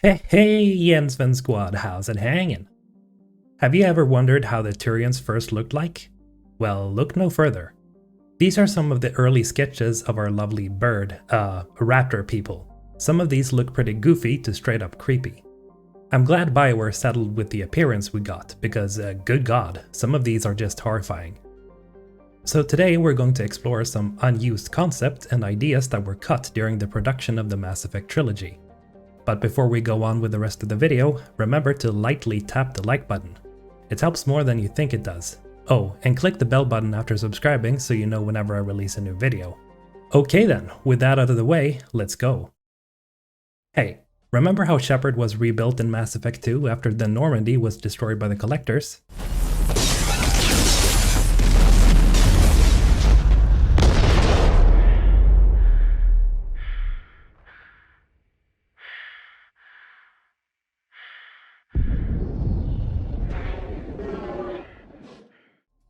Hey, Jensven Squad, how's it hanging? Have you ever wondered how the Turians first looked like? Well, look no further. These are some of the early sketches of our lovely raptor people. Some of these look pretty goofy to straight up creepy. I'm glad BioWare settled with the appearance we got, because good god, some of these are just horrifying. So today we're going to explore some unused concepts and ideas that were cut during the production of the Mass Effect trilogy. But before we go on with the rest of the video, remember to lightly tap the like button. It helps more than you think it does. Oh, and click the bell button after subscribing so you know whenever I release a new video. Okay then, with that out of the way, let's go. Hey, remember how Shepard was rebuilt in Mass Effect 2 after the Normandy was destroyed by the Collectors?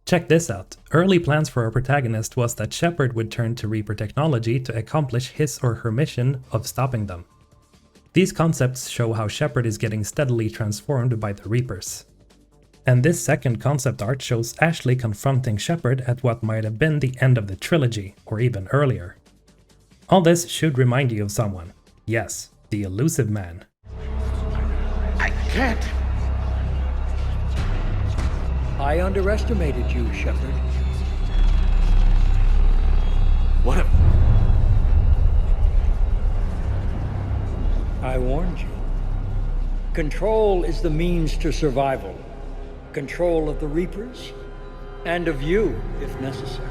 Check this out. Early plans for our protagonist was that Shepard would turn to Reaper technology to accomplish his or her mission of stopping them. These concepts show how Shepard is getting steadily transformed by the Reapers. And this second concept art shows Ashley confronting Shepard at what might have been the end of the trilogy, or even earlier. All this should remind you of someone. Yes, the Illusive Man. I can't! I underestimated you, Shepard. What a... I warned you. Control is the means to survival. Control of the Reapers, and of you, if necessary.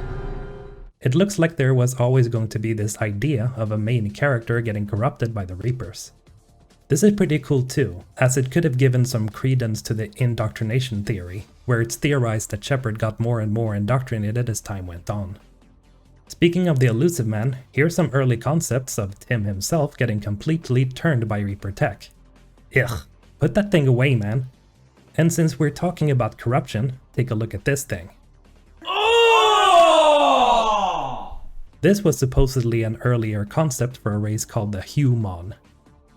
It looks like there was always going to be this idea of a main character getting corrupted by the Reapers. This is pretty cool too, as it could have given some credence to the indoctrination theory, where it's theorized that Shepard got more and more indoctrinated as time went on. Speaking of the Illusive Man, here's some early concepts of Tim himself getting completely turned by Reaper tech. Ugh, put that thing away, man. And since we're talking about corruption, take a look at this thing. Oh! This was supposedly an earlier concept for a race called the Huo-Mon.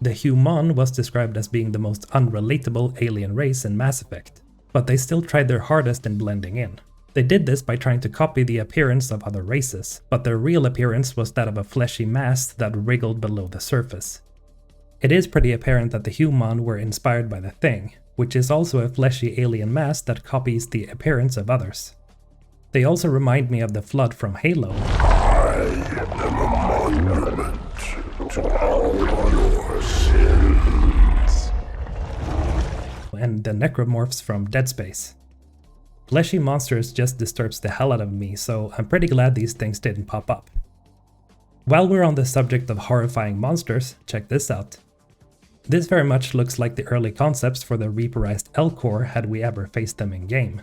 The Huo-Mon was described as being the most unrelatable alien race in Mass Effect, but they still tried their hardest in blending in. They did this by trying to copy the appearance of other races, but their real appearance was that of a fleshy mass that wriggled below the surface. It is pretty apparent that the Huo-Mon were inspired by the Thing, which is also a fleshy alien mass that copies the appearance of others. They also remind me of the Flood from Halo. I am a monument to all your sins. And the necromorphs from Dead Space. Fleshy monsters just disturbs the hell out of me, so I'm pretty glad these things didn't pop up. While we're on the subject of horrifying monsters, check this out. This very much looks like the early concepts for the Reaperized Elcor had we ever faced them in game.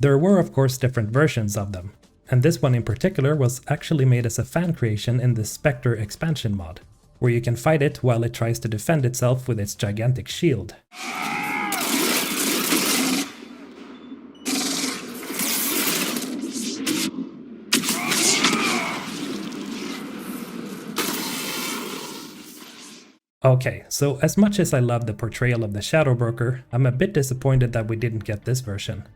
There were of course different versions of them, and this one in particular was actually made as a fan creation in the Spectre expansion mod, where you can fight it while it tries to defend itself with its gigantic shield. Okay, so as much as I love the portrayal of the Shadow Broker, I'm a bit disappointed that we didn't get this version.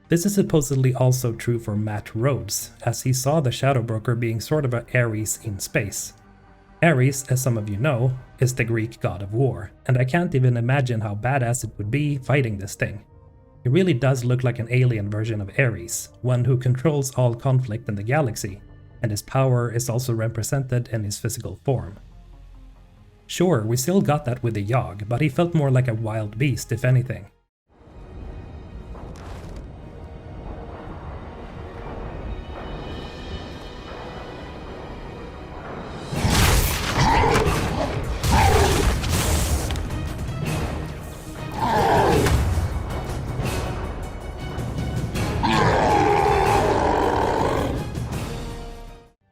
This is supposedly also true for Matt Rhodes, as he saw the Shadow Broker being sort of an Ares in space. Ares, as some of you know, is the Greek god of war, and I can't even imagine how badass it would be fighting this thing. It really does look like an alien version of Ares, one who controls all conflict in the galaxy, and his power is also represented in his physical form. Sure, we still got that with the Yogg, but he felt more like a wild beast if anything.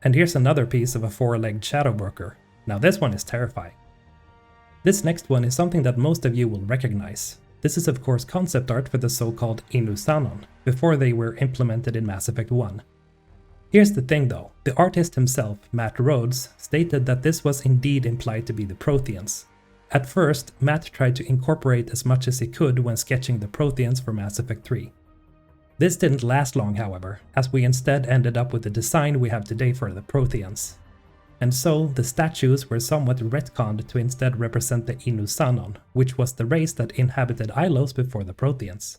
And here's another piece of a four-legged Shadow Broker. Now this one is terrifying. This next one is something that most of you will recognize. This is of course concept art for the so-called Inusannon, before they were implemented in Mass Effect 1. Here's the thing though, the artist himself, Matt Rhodes, stated that this was indeed implied to be the Protheans. At first, Matt tried to incorporate as much as he could when sketching the Protheans for Mass Effect 3. This didn't last long, however, as we instead ended up with the design we have today for the Protheans. And so, the statues were somewhat retconned to instead represent the Inusannon, which was the race that inhabited Ilos before the Protheans.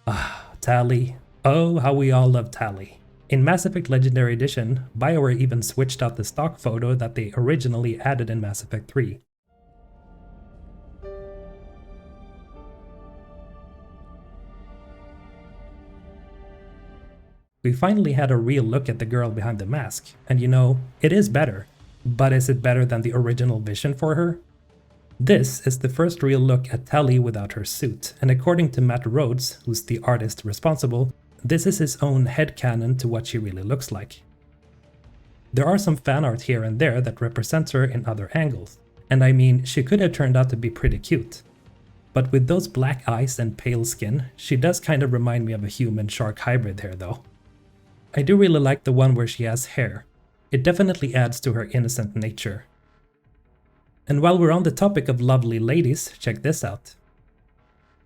Ah, Tali. Oh, how we all love Tali. In Mass Effect Legendary Edition, BioWare even switched out the stock photo that they originally added in Mass Effect 3. We finally had a real look at the girl behind the mask, and you know, it is better. But is it better than the original vision for her? This is the first real look at Tali without her suit, and according to Matt Rhodes, who's the artist responsible, this is his own headcanon to what she really looks like. There are some fan art here and there that represents her in other angles, and I mean, she could have turned out to be pretty cute. But with those black eyes and pale skin, she does kind of remind me of a human-shark hybrid here though. I do really like the one where she has hair. It definitely adds to her innocent nature. And while we're on the topic of lovely ladies, check this out.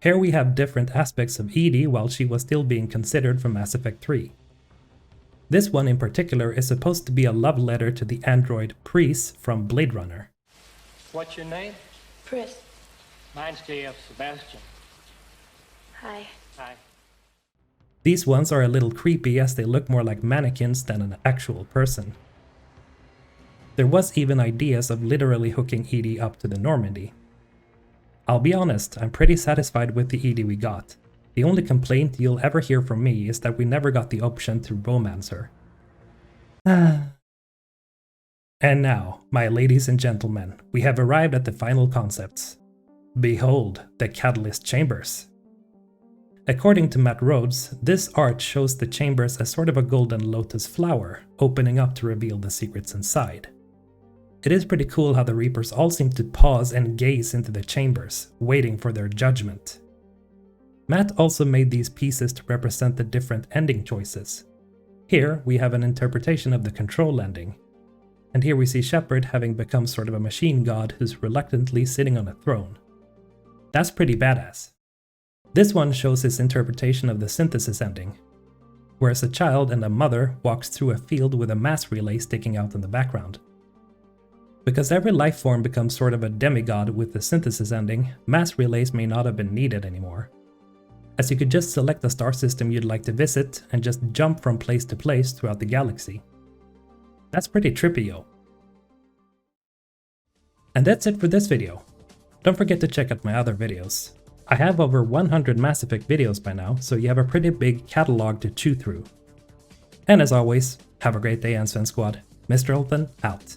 Here we have different aspects of EDI while she was still being considered for Mass Effect 3. This one in particular is supposed to be a love letter to the android Pris from Blade Runner. What's your name? Pris. Mine's JF Sebastian. Hi. Hi. These ones are a little creepy as they look more like mannequins than an actual person. There was even ideas of literally hooking EDI up to the Normandy. I'll be honest, I'm pretty satisfied with the EDI we got. The only complaint you'll ever hear from me is that we never got the option to romance her. And now, my ladies and gentlemen, we have arrived at the final concepts. Behold, the Catalyst Chambers. According to Matt Rhodes, this art shows the chambers as sort of a golden lotus flower, opening up to reveal the secrets inside. It is pretty cool how the Reapers all seem to pause and gaze into the chambers, waiting for their judgment. Matt also made these pieces to represent the different ending choices. Here we have an interpretation of the control ending. And here we see Shepard having become sort of a machine god who's reluctantly sitting on a throne. That's pretty badass. This one shows his interpretation of the synthesis ending, whereas a child and a mother walks through a field with a mass relay sticking out in the background. Because every life form becomes sort of a demigod with the synthesis ending, mass relays may not have been needed anymore, as you could just select the star system you'd like to visit and just jump from place to place throughout the galaxy. That's pretty trippy, yo. And that's it for this video. Don't forget to check out my other videos. I have over 100 Mass Effect videos by now, so you have a pretty big catalog to chew through. And as always, have a great day, Sven Squad. MrHulthen out.